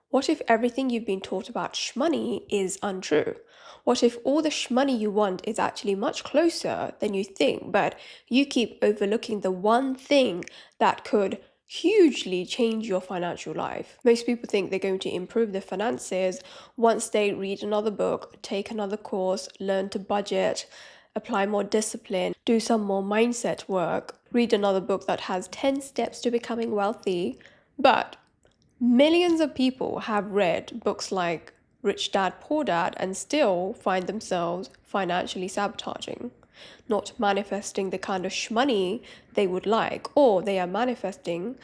What if everything you've been taught about shmoney is untrue? What if all the shmoney you want is actually much closer than you think, but you keep overlooking the one thing that could hugely change your financial life? Most people think they're going to improve their finances once they read another book, take another course, learn to budget, apply more discipline, do some more mindset work, read another book that has 10 steps to becoming wealthy. But millions of people have read books like Rich Dad, Poor Dad and still find themselves financially sabotaging, not manifesting the kind of shmoney they would like, or they are manifesting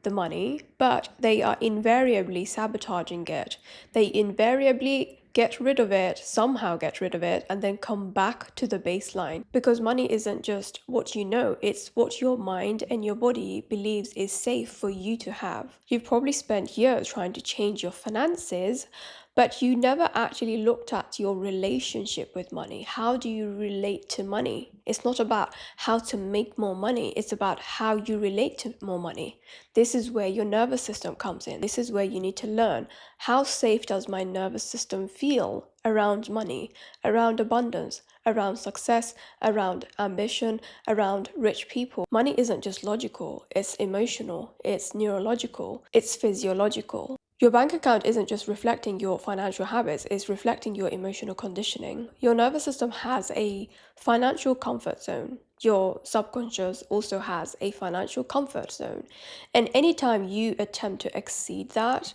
the money, but they are invariably sabotaging it. They invariably get rid of it, somehow get rid of it, and then come back to the baseline. Because money isn't just what you know, it's what your mind and your body believes is safe for you to have. You've probably spent years trying to change your finances, but you never actually looked at your relationship with money. How do you relate to money? It's not about how to make more money, it's about how you relate to more money. This is where your nervous system comes in. This is where you need to learn, how safe does my nervous system feel around money, around abundance, around success, around ambition, around rich people. Money isn't just logical, it's emotional, it's neurological, it's physiological. Your bank account isn't just reflecting your financial habits, it's reflecting your emotional conditioning. Your nervous system has a financial comfort zone. Your subconscious also has a financial comfort zone. And anytime you attempt to exceed that,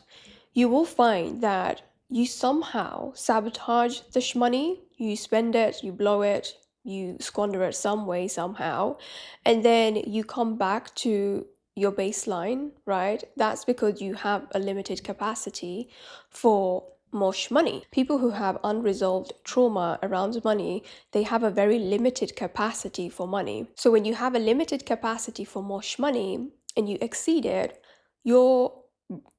you will find that you somehow sabotage the shmoney. You spend it, you blow it, you squander it some way, somehow, and then you come back to your baseline, right? That's because you have a limited capacity for more shmoney. People who have unresolved trauma around money, they have a very limited capacity for money. So when you have a limited capacity for more shmoney and you exceed it, your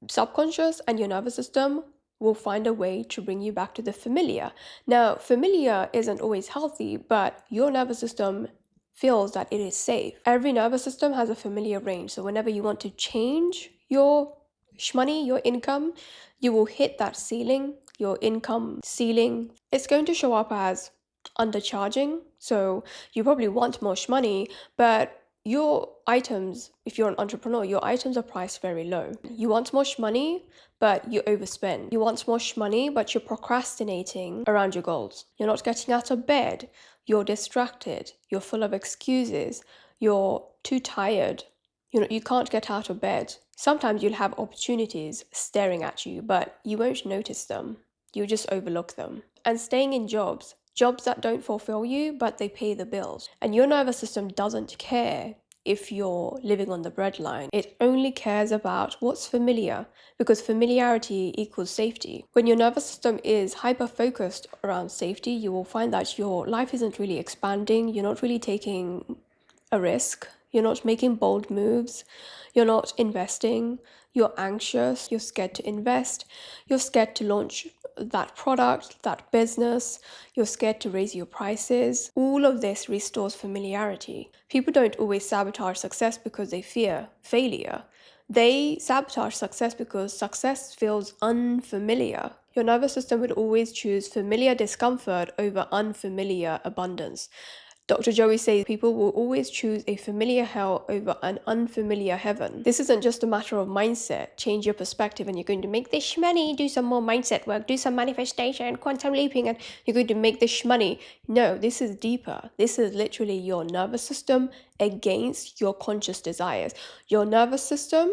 subconscious and your nervous system will find a way to bring you back to the familiar. Now, familiar isn't always healthy, but your nervous system feels that it is safe. Every nervous system has a familiar range. So whenever you want to change your shmoney, your income, you will hit that ceiling, your income ceiling. It's going to show up as undercharging. So you probably want more shmoney, but your items, if you're an entrepreneur, your items are priced very low. You want more shmoney, but you overspend. You want more shmoney, but you're procrastinating around your goals. You're not getting out of bed. You're distracted. You're full of excuses. You're too tired. You can't get out of bed. Sometimes you'll have opportunities staring at you, but you won't notice them. You'll just overlook them. And staying in jobs that don't fulfill you, but they pay the bills. And your nervous system doesn't care if you're living on the breadline. It only cares about what's familiar, because familiarity equals safety. When your nervous system is hyper-focused around safety, you will find that your life isn't really expanding, you're not really taking a risk, you're not making bold moves, you're not investing, you're anxious, you're scared to invest, you're scared to launch that product, that business, you're scared to raise your prices. All of this restores familiarity. People don't always sabotage success because they fear failure. They sabotage success because success feels unfamiliar. Your nervous system would always choose familiar discomfort over unfamiliar abundance. Dr. Joey says people will always choose a familiar hell over an unfamiliar heaven. This isn't just a matter of mindset. Change your perspective and you're going to make this shmoney, do some more mindset work, do some manifestation, quantum leaping, and you're going to make this shmoney. No, this is deeper. This is literally your nervous system against your conscious desires. Your nervous system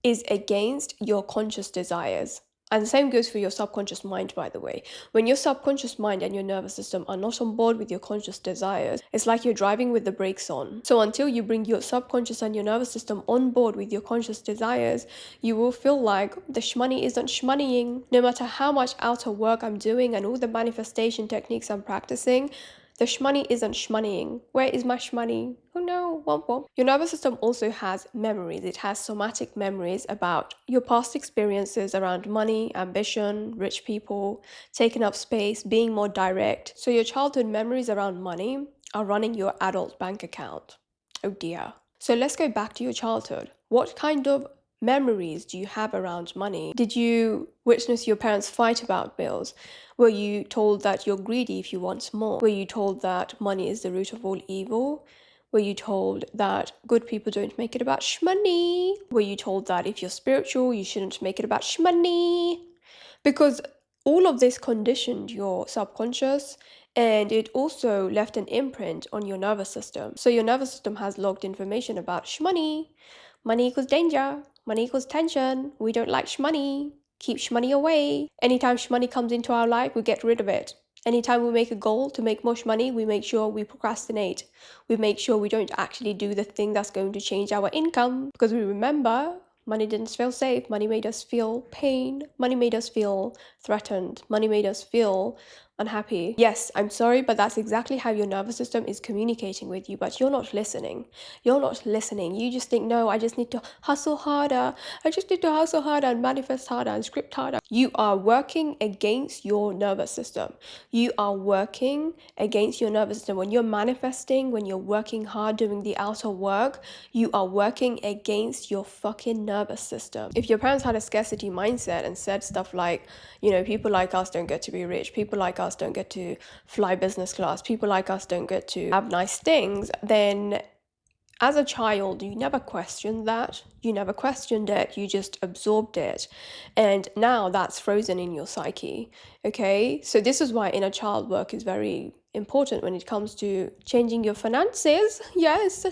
is against your conscious desires. And the same goes for your subconscious mind, by the way. When your subconscious mind and your nervous system are not on board with your conscious desires, it's like you're driving with the brakes on. So until you bring your subconscious and your nervous system on board with your conscious desires, you will feel like the shmoney isn't shmoneying. No matter how much outer work I'm doing and all the manifestation techniques I'm practicing, the shmoney isn't shmoneying. Where is my shmoney? Oh no, womp womp. Your nervous system also has memories. It has somatic memories about your past experiences around money, ambition, rich people, taking up space, being more direct. So your childhood memories around money are running your adult bank account. Oh dear. So let's go back to your childhood. What kind of memories do you have around money? Did you witness your parents fight about bills? Were you told that you're greedy if you want more? Were you told that money is the root of all evil? Were you told that good people don't make it about shmoney? Were you told that if you're spiritual, you shouldn't make it about shmoney? Because all of this conditioned your subconscious, and it also left an imprint on your nervous system. So your nervous system has logged information about shmoney. Money equals danger. Money equals tension. We don't like shmoney. Keep shmoney away. Anytime shmoney comes into our life, we get rid of it. Anytime we make a goal to make more money, we make sure we procrastinate. We make sure we don't actually do the thing that's going to change our income, because we remember money didn't feel safe. Money made us feel pain. Money made us feel threatened. Money made us feel unhappy. Yes, I'm sorry, but that's exactly how your nervous system is communicating with you, but you're not listening. You're not listening. You just think, no, I just need to hustle harder. I just need to hustle harder and manifest harder and script harder. You are working against your nervous system. You are working against your nervous system. When you're manifesting, when you're working hard doing the outer work, you are working against your fucking nervous system. If your parents had a scarcity mindset and said stuff like, you know, people like us don't get to be rich, people like us don't get to fly business class, people like us don't get to have nice things, then as a child, you never questioned that. You never questioned it. You just absorbed it. And now that's frozen in your psyche. Okay? So this is why inner child work is very important when it comes to changing your finances. Yes.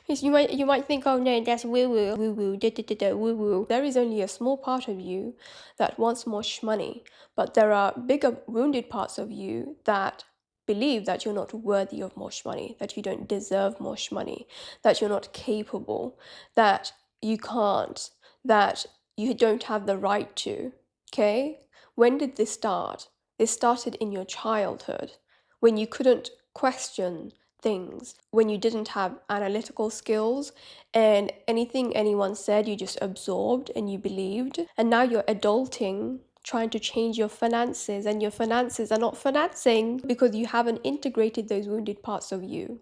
You might think, oh no, that's woo-woo, woo-woo, da-da-da-da, woo-woo. There is only a small part of you that wants more shmoney. But there are bigger wounded parts of you that believe that you're not worthy of more money, that you don't deserve more money, that you're not capable, that you can't, that you don't have the right to. Okay? When did this start? This started in your childhood, when you couldn't question things, when you didn't have analytical skills, and anything anyone said you just absorbed and you believed. And now you're adulting, trying to change your finances, and your finances are not financing because you haven't integrated those wounded parts of you.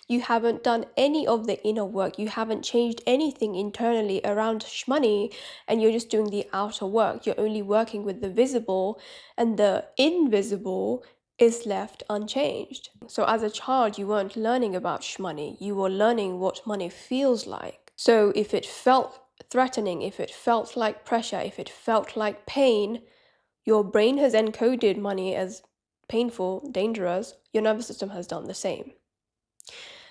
You haven't done any of the inner work. You haven't changed anything internally around shmoney, and you're just doing the outer work. You're only working with the visible, and the invisible is left unchanged. So as a child, you weren't learning about shmoney. You were learning what money feels like. So if it felt threatening, if it felt like pressure, if it felt like pain, your brain has encoded money as painful, dangerous. Your nervous system has done the same.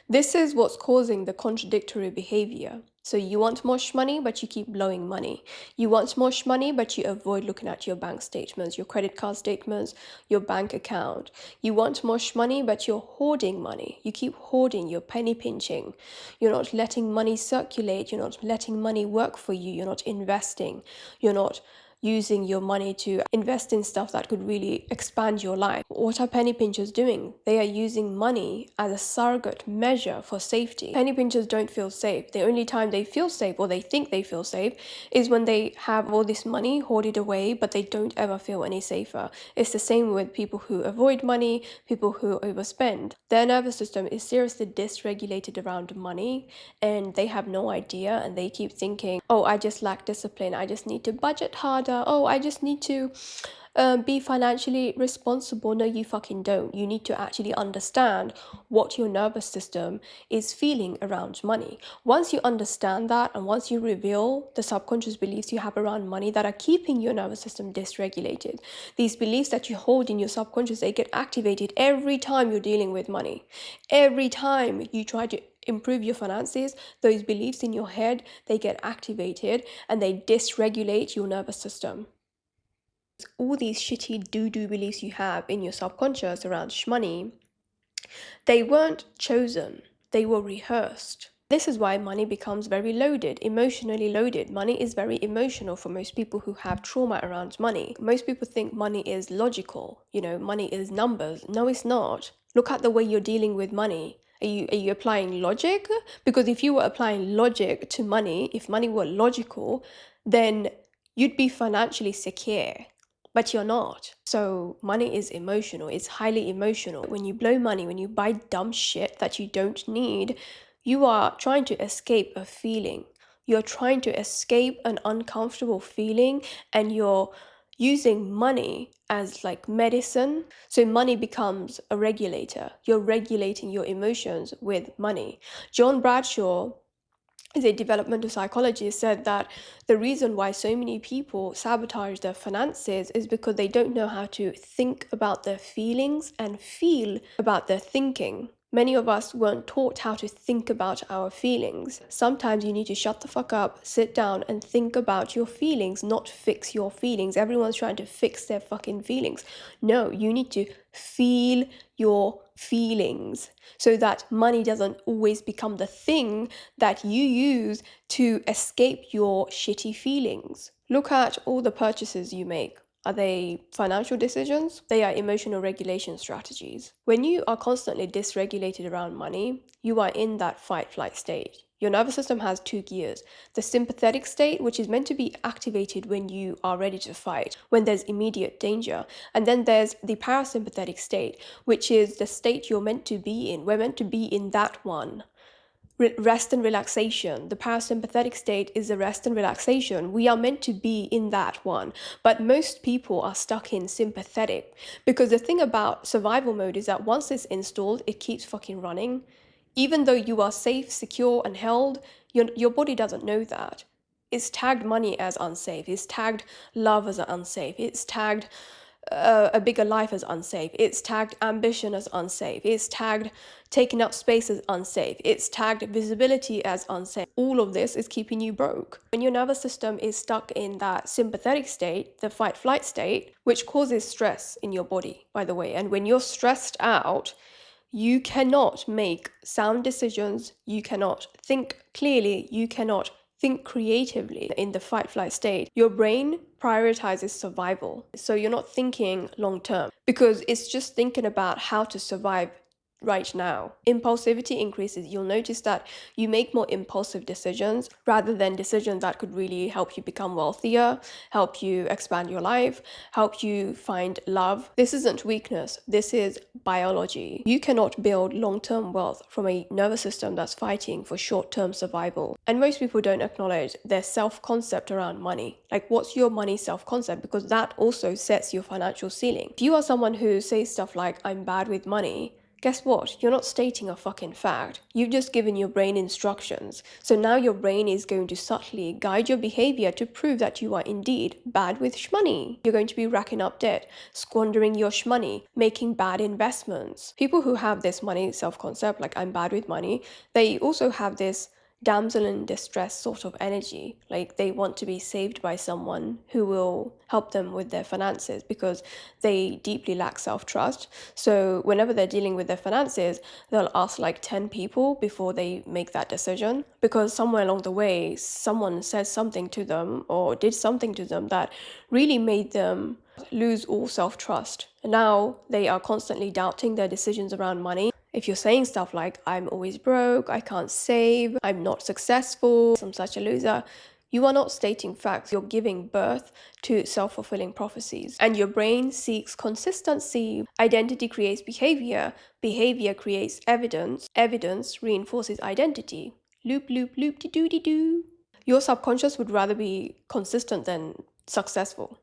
This is what's causing the contradictory behavior. So you want more money, but you keep blowing money. You want more money, but you avoid looking at your bank statements, your credit card statements, your bank account. You want more money, but you're hoarding money. You keep hoarding, you're penny pinching. You're not letting money circulate. You're not letting money work for you. You're not investing. You're not using your money to invest in stuff that could really expand your life. What are penny pinchers doing? They are using money as a surrogate measure for safety. Penny pinchers don't feel safe. The only time they feel safe, or they think they feel safe, is when they have all this money hoarded away, but they don't ever feel any safer. It's the same with people who avoid money, people who overspend. Their nervous system is seriously dysregulated around money, and they have no idea, and they keep thinking, oh, I just lack discipline. I just need to budget harder. Oh, I just need to be financially responsible. No, you fucking don't. You need to actually understand what your nervous system is feeling around money. Once you understand that, and once you reveal the subconscious beliefs you have around money that are keeping your nervous system dysregulated, these beliefs that you hold in your subconscious, they get activated every time you're dealing with money. Every time you try to improve your finances, those beliefs in your head, they get activated and they dysregulate your nervous system. All these shitty doo-doo beliefs you have in your subconscious around shmoney, they weren't chosen, they were rehearsed. This is why money becomes very loaded, emotionally loaded. Money is very emotional for most people who have trauma around money. Most people think money is logical, money is numbers. No, it's not. Look at the way you're dealing with money. Are you applying logic? Because if you were applying logic to money, if money were logical, then you'd be financially secure. But you're not. So money is emotional. It's highly emotional. When you blow money, when you buy dumb shit that you don't need, you are trying to escape a feeling. You're trying to escape an uncomfortable feeling, and you're using money as like medicine. So money becomes a regulator. You're regulating your emotions with money. John Bradshaw is a developmental psychologist, said that the reason why so many people sabotage their finances is because they don't know how to think about their feelings and feel about their thinking. Many of us weren't taught how to think about our feelings. Sometimes you need to shut the fuck up, sit down and think about your feelings, not fix your feelings. Everyone's trying to fix their fucking feelings. No, you need to feel your feelings so that money doesn't always become the thing that you use to escape your shitty feelings. Look at all the purchases you make. Are they financial decisions? They are emotional regulation strategies. When you are constantly dysregulated around money, you are in that fight-flight state. Your nervous system has two gears. The sympathetic state, which is meant to be activated when you are ready to fight, when there's immediate danger. And then there's the parasympathetic state, which is the state you're meant to be in. We're meant to be in that one. Rest and relaxation. The parasympathetic state is the rest and relaxation. We are meant to be in that one. But most people are stuck in sympathetic, because the thing about survival mode is that once it's installed, it keeps fucking running. Even though you are safe, secure, and held, your body doesn't know that. It's tagged money as unsafe. It's tagged love as unsafe. It's tagged a bigger life as unsafe. It's tagged ambition as unsafe. It's tagged taking up space as unsafe. It's tagged visibility as unsafe. All of this is keeping you broke. When your nervous system is stuck in that sympathetic state, the fight-flight state, which causes stress in your body, by the way, and when you're stressed out, you cannot make sound decisions, you cannot think clearly, you cannot think creatively. In the fight-flight state, your brain prioritizes survival. So you're not thinking long-term, because it's just thinking about how to survive right now. Impulsivity increases. You'll notice that you make more impulsive decisions rather than decisions that could really help you become wealthier, help you expand your life, help you find love. This isn't weakness. This is biology. You cannot build long-term wealth from a nervous system that's fighting for short-term survival. And most people don't acknowledge their self-concept around money. Like, what's your money self-concept? Because that also sets your financial ceiling. If you are someone who says stuff like, I'm bad with money, guess what? You're not stating a fucking fact. You've just given your brain instructions. So now your brain is going to subtly guide your behavior to prove that you are indeed bad with shmoney. You're going to be racking up debt, squandering your shmoney, making bad investments. People who have this money self-concept, like I'm bad with money, they also have this damsel in distress sort of energy. Like, they want to be saved by someone who will help them with their finances, because they deeply lack self-trust. So whenever they're dealing with their finances, they'll ask like 10 people before they make that decision, because somewhere along the way someone said something to them or did something to them that really made them lose all self-trust. Now they are constantly doubting their decisions around money. If you're saying stuff like, I'm always broke, I can't save, I'm not successful, I'm such a loser, you are not stating facts. You're giving birth to self-fulfilling prophecies. And your brain seeks consistency. Identity creates behavior. Behavior creates evidence. Evidence reinforces identity. Loop, loop, loop-de-doo-de-doo. Your subconscious would rather be consistent than successful.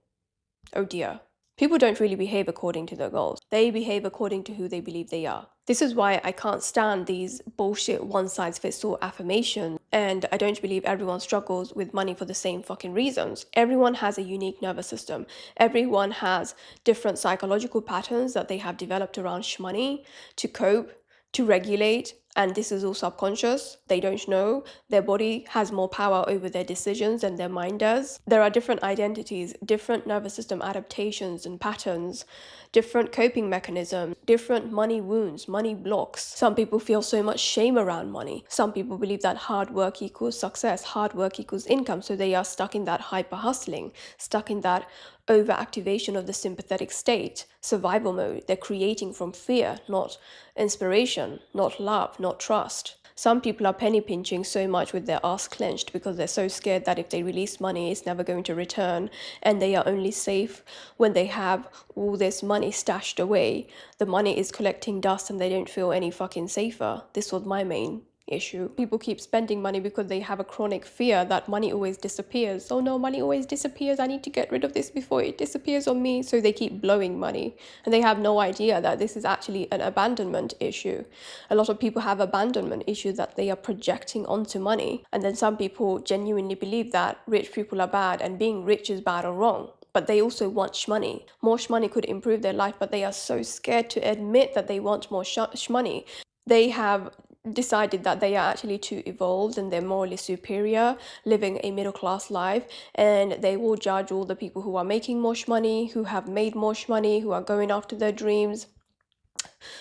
Oh dear. People don't really behave according to their goals. They behave according to who they believe they are. This is why I can't stand these bullshit one-size-fits-all affirmations, and I don't believe everyone struggles with money for the same fucking reasons. Everyone has a unique nervous system. Everyone has different psychological patterns that they have developed around shmoney to cope, to regulate, and this is all subconscious. They don't know. Their body has more power over their decisions than their mind does. There are different identities, different nervous system adaptations and patterns, different coping mechanisms, different money wounds, money blocks. Some people feel so much shame around money. Some people believe that hard work equals success, hard work equals income, so they are stuck in that hyper hustling, stuck in that overactivation of the sympathetic state, survival mode. They're creating from fear, not inspiration, not love, not trust. Some people are penny pinching so much with their ass clenched because they're so scared that if they release money, it's never going to return, and they are only safe when they have all this money stashed away. The money is collecting dust and they don't feel any fucking safer. This was my main issue. People keep spending money because they have a chronic fear that money always disappears. Oh no, money always disappears. I need to get rid of this before it disappears on me. So they keep blowing money, and they have no idea that this is actually an abandonment issue. A lot of people have abandonment issues that they are projecting onto money. And then some people genuinely believe that rich people are bad and being rich is bad or wrong. But they also want shmoney. More shmoney could improve their life, but they are so scared to admit that they want more shmoney. They have decided that they are actually too evolved and they're morally superior, living a middle-class life, and they will judge all the people who are making more shmoney, who have made more shmoney, who are going after their dreams.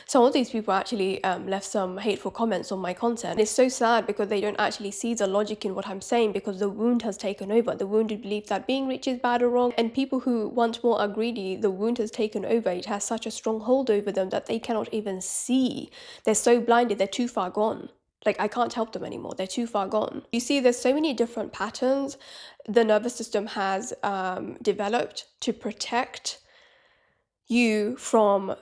Some of these people actually left some hateful comments on my content. It's so sad because they don't actually see the logic in what I'm saying, because the wound has taken over. The wounded belief that being rich is bad or wrong, and people who want more are greedy. The wound has taken over. It has such a strong hold over them that they cannot even see. They're so blinded, they're too far gone. Like, I can't help them anymore. They're too far gone. You see, there's so many different patterns the nervous system has developed to protect you from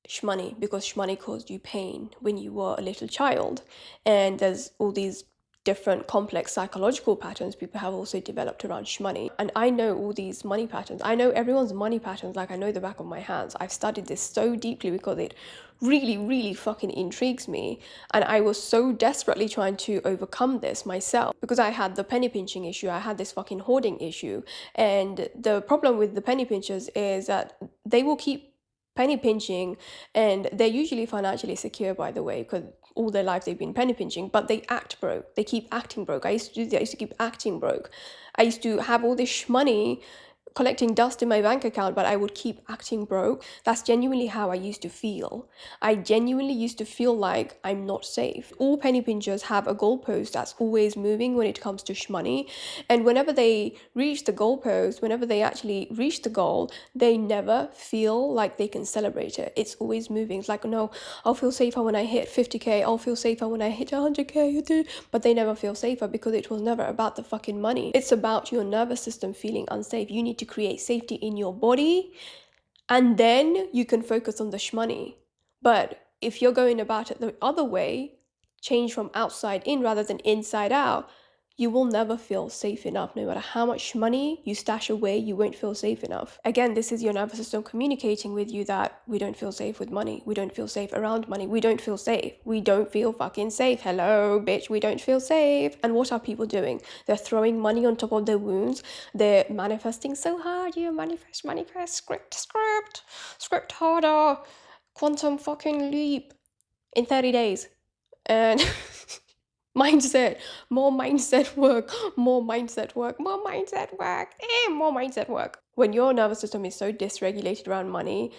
shmoney, because shmoney caused you pain when you were a little child. And there's all these different complex psychological patterns people have also developed around shmoney. And I know all these money patterns. I know everyone's money patterns like I know the back of my hands. I've studied this so deeply because it really fucking intrigues me, and I was so desperately trying to overcome this myself because I had the penny pinching issue. I had this fucking hoarding issue, and the problem with the penny pinchers is that they will keep penny pinching, and they're usually financially secure, by the way, because all their life they've been penny pinching, but they act broke. They keep acting broke. I used to do that. I used to keep acting broke. I used to have all this money collecting dust in my bank account, but I would keep acting broke. That's genuinely how I used to feel. I genuinely used to feel like I'm not safe. All penny pinchers have a goalpost that's always moving when it comes to shmoney, and whenever they reach the goalpost, whenever they actually reach the goal, they never feel like they can celebrate it. It's always moving. It's like, no, I'll feel safer when I hit 50k, I'll feel safer when I hit 100k, but they never feel safer because it was never about the fucking money. It's about your nervous system feeling unsafe. You need to create safety in your body, and then you can focus on the shmoney. But if you're going about it the other way, change from outside in rather than inside out, you will never feel safe enough. No matter how much money you stash away, you won't feel safe enough. Again, this is your nervous system communicating with you that we don't feel safe with money. We don't feel safe around money. We don't feel safe. We don't feel fucking safe. Hello, bitch, we don't feel safe. And what are people doing? They're throwing money on top of their wounds. They're manifesting so hard. You manifest, script harder. Quantum fucking leap in 30 days. And mindset, more mindset work, more mindset work, more mindset work, more mindset work. When your nervous system is so dysregulated around money,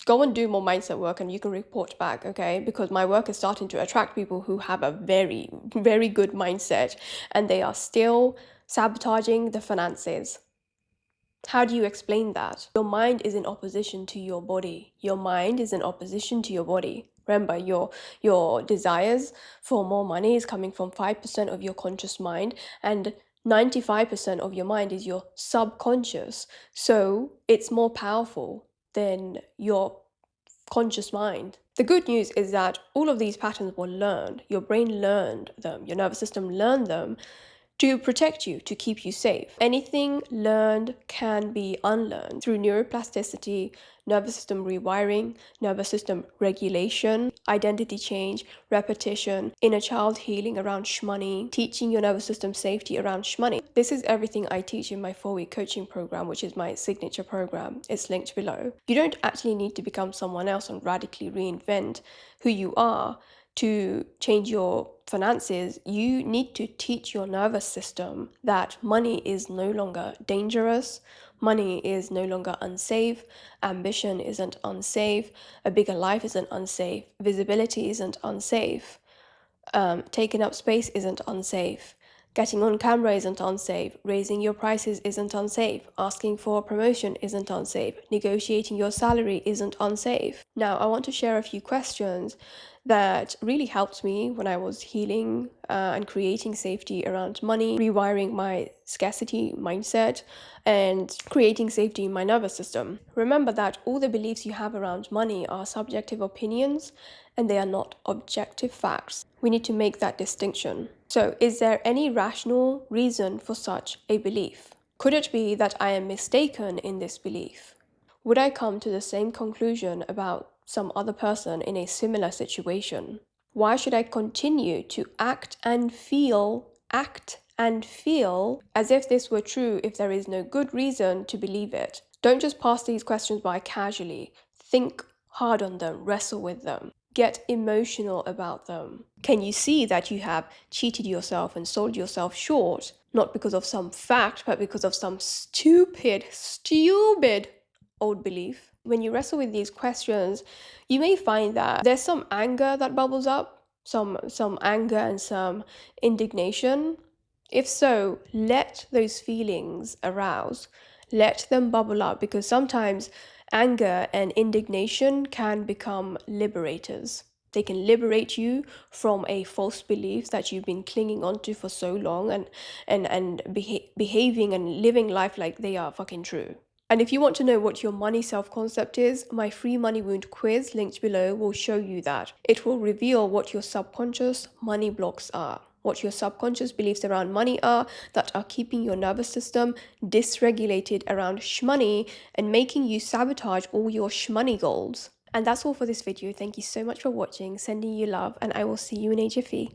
go and do more mindset work and you can report back, okay? Because my work is starting to attract people who have a very good mindset, and they are still sabotaging the finances. How do you explain that? Your mind is in opposition to your body. Your mind is in opposition to your body. Remember, your desires for more money is coming from 5% of your conscious mind, and 95% of your mind is your subconscious. So it's more powerful than your conscious mind. The good news is that all of these patterns were learned. Your brain learned them. Your nervous system learned them to protect you, to keep you safe. Anything learned can be unlearned through neuroplasticity, nervous system rewiring, nervous system regulation, identity change, repetition, inner child healing around shmoney, teaching your nervous system safety around shmoney. This is everything I teach in my 4-week coaching program, which is my signature program. It's linked below. You don't actually need to become someone else and radically reinvent who you are to change your finances. You need to teach your nervous system that money is no longer dangerous, money is no longer unsafe, ambition isn't unsafe, a bigger life isn't unsafe, visibility isn't unsafe, taking up space isn't unsafe, getting on camera isn't unsafe, raising your prices isn't unsafe, asking for a promotion isn't unsafe, negotiating your salary isn't unsafe. Now, I want to share a few questions that really helped me when I was healing and creating safety around money, rewiring my scarcity mindset, and creating safety in my nervous system. Remember that all the beliefs you have around money are subjective opinions and they are not objective facts. We need to make that distinction. So, is there any rational reason for such a belief? Could it be that I am mistaken in this belief? Would I come to the same conclusion about some other person in a similar situation? Why should I continue to act and feel as if this were true if there is no good reason to believe it? Don't just pass these questions by casually. Think hard on them, wrestle with them, get emotional about them. Can you see that you have cheated yourself and sold yourself short, not because of some fact, but because of some stupid old belief? When you wrestle with these questions, you may find that there's some anger that bubbles up, some anger and some indignation. If so, let those feelings arouse, let them bubble up, because sometimes anger and indignation can become liberators. They can liberate you from a false belief that you've been clinging onto for so long and behaving and living life like they are fucking true. And if you want to know what your money self-concept is, my free money wound quiz linked below will show you that. It will reveal what your subconscious money blocks are, what your subconscious beliefs around money are that are keeping your nervous system dysregulated around shmoney and making you sabotage all your shmoney goals. And that's all for this video. Thank you so much for watching, sending you love, and I will see you in HFE.